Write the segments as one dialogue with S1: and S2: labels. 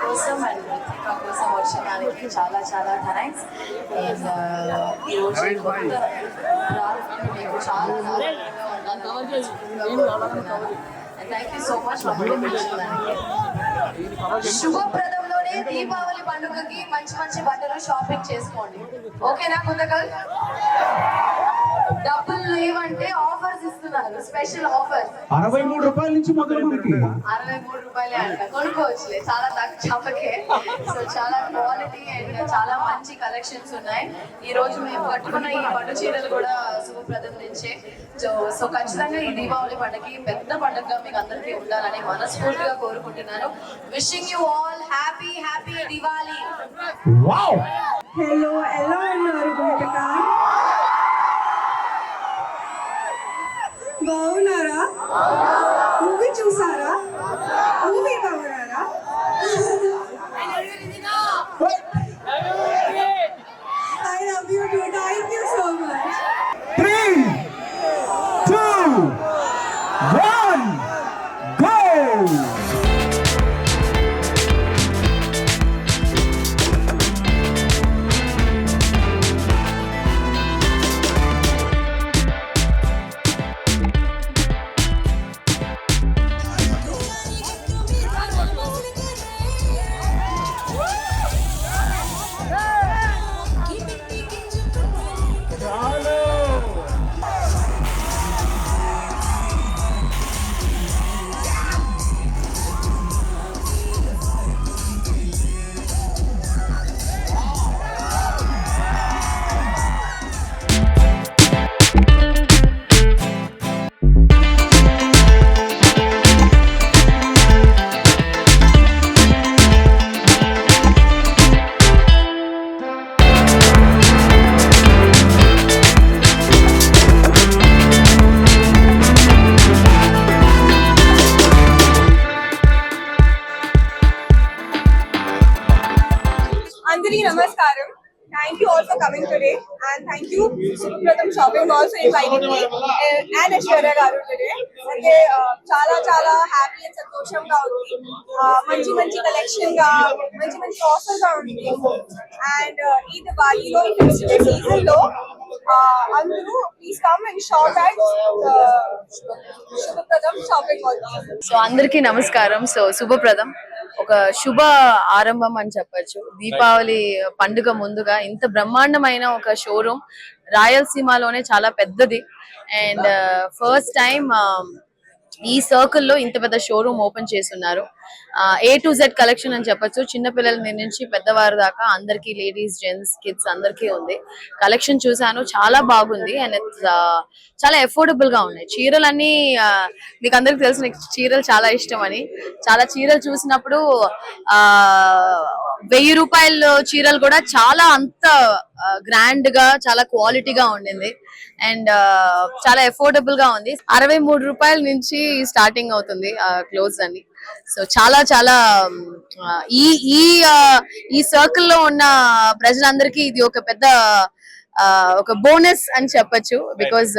S1: కోసం అండ్ రితికా కోసం వచ్చడానికి చాలా చాలా థ్యాంక్స్. అండ్ ఈరోజు మీకు చాలా థ్యాంక్ యూ సో మచ్ మమ్మల్ని పిలిచడానికి. శుభప్రదంలోనే దీపావళి పండుగకి మంచి మంచి బట్టలు షాపింగ్ చేసుకోండి. ఓకేనా కుందకల్? డబ్బులు లేవంటే ఆఫర్స్ ఇస్తున్నారు, స్పెషల్ ఆఫర్స్.
S2: 63 రూపాయల నుంచి మొదలు మనకి
S1: 63 రూపాయలే అంట, కొనుక్కోవచ్చులే, చాలా తక్కువకే. సో చాలా క్వాలిటీ అండ్ చాలా మంచి కలెక్షన్స్ ఉన్నాయి. ఈ రోజు మేము కట్టుకున్న ఈ పట్టు చీరలు కూడా శుభప్రదం నుంచే. సో ఖచ్చితంగా ఈ దీపావళి పండుగకి పెద్ద పండుగగా మీకు అందరికీ ఉండాలని మనస్ఫూర్తిగా కోరుకుంటున్నాను. Wishing you all happy happy Diwali.
S2: Wow,
S3: hello ఎలా ఉన్నారు గుంటక? బాగున్నారా? మూవీ చూసారా? మూవీ బాగున్నారా? I love you too. Thank you so much.
S2: 3, 2, 1, go!
S3: Andri namaskaram. Thank you all for coming today, and thank you Supratham Shopping Mall for inviting me and Aishwarya garu today. అంటే చాలా చాలా happy and సంతోషంగా ఉంది. మంచి మంచి collection గా మంచి మంచి ఆఫర్ గా ఉంది. అండ్ ఈ దివాళీలో ఈ ఫెస్టివల్ సీజన్ లో అందరూ please come and shop at Supratham Shopping Mall.
S1: So అందరికీ నమస్కారం. సో శుభప్రదం ఒక శుభ ఆరంభం అని చెప్పొచ్చు. దీపావళి పండుగ ముందుగా ఇంత బ్రహ్మాండమైన ఒక షోరూమ్ రాయలసీమలోనే చాలా పెద్దది. అండ్ ఫస్ట్ టైం ఈ సర్కిల్లో ఇంత పెద్ద షోరూమ్ ఓపెన్ చేస్తున్నారు. A to Z కలెక్షన్ అని చెప్పొచ్చు. చిన్న పిల్లల నుంచి పెద్దవారి దాకా అందరికి, లేడీస్, జెంట్స్, కిడ్స్ అందరికీ ఉంది. కలెక్షన్ చూసాను, చాలా బాగుంది. అండ్ చాలా అఫోర్డబుల్ గా ఉన్నాయి. చీరలన్నీ మీకు అందరికి తెలిసిన చీరలు చాలా ఇష్టం అని, చాలా చీరలు చూసినప్పుడు 1000 రూపాయల చీరలు కూడా చాలా అంత గ్రాండ్ గా చాలా క్వాలిటీగా ఉండింది. అండ్ చాలా అఫోర్డబుల్ గా ఉంది. 63 రూపాయల నుంచి స్టార్టింగ్ అవుతుంది క్లోత్స్ అని. సో చాలా చాలా ఈ సర్కిల్ లో ఉన్న ప్రజలందరికీ ఇది ఒక పెద్ద ఒక బోనస్ అని చెప్పొచ్చు. బికాజ్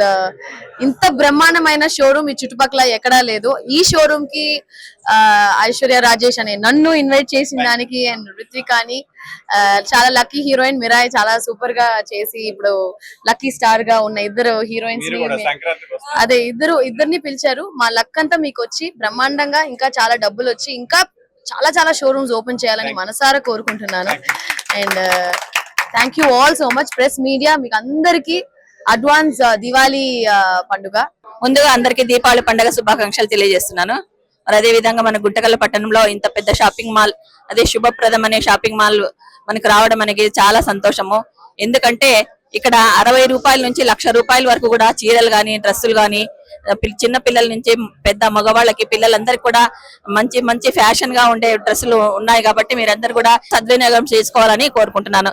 S1: ఇంత బ్రహ్మాండమైన షోరూమ్ ఈ చుట్టుపక్కల ఎక్కడా లేదు. ఈ షోరూమ్ కి ఐశ్వర్య రాజేష్ అనే నన్ను ఇన్వైట్ చేసిన దానికి, అండ్ రిత్వికాని, చాలా లక్కీ హీరోయిన్ మిరాయ్ చాలా సూపర్ గా చేసి ఇప్పుడు లక్కీ స్టార్ గా ఉన్న ఇద్దరు హీరోయిన్స్ ని, అదే ఇద్దరిని పిలిచారు. మా లక్ అంతా మీకు వచ్చి బ్రహ్మాండంగా ఇంకా చాలా డబ్బులు వచ్చి ఇంకా చాలా చాలా షోరూమ్స్ ఓపెన్ చేయాలని మనసారా కోరుకుంటున్నాను. And thank you all so much. Press media మీకు అందరికి అడ్వాన్స్ దివాళీ పండుగ.
S4: ముందుగా అందరికీ దీపావళి పండుగ శుభాకాంక్షలు తెలియజేస్తున్నాను. మరి అదే విధంగా మన గుంటకల్ పట్టణంలో ఇంత పెద్ద షాపింగ్ మాల్, అదే శుభప్రదం అనే షాపింగ్ మాల్ మనకు రావడం అనేది చాలా సంతోషము. ఎందుకంటే ఇక్కడ 60 రూపాయల నుంచి 1,00,000 రూపాయల వరకు కూడా చీరలు గాని, డ్రెస్సులు గాని, చిన్న పిల్లల నుంచి పెద్ద మగవాళ్ళకి, పిల్లలందరికీ కూడా మంచి మంచి ఫ్యాషన్ గా ఉండే డ్రెస్సులు ఉన్నాయి. కాబట్టి మీరందరూ కూడా సద్వినియోగం చేసుకోవాలని కోరుకుంటున్నాను.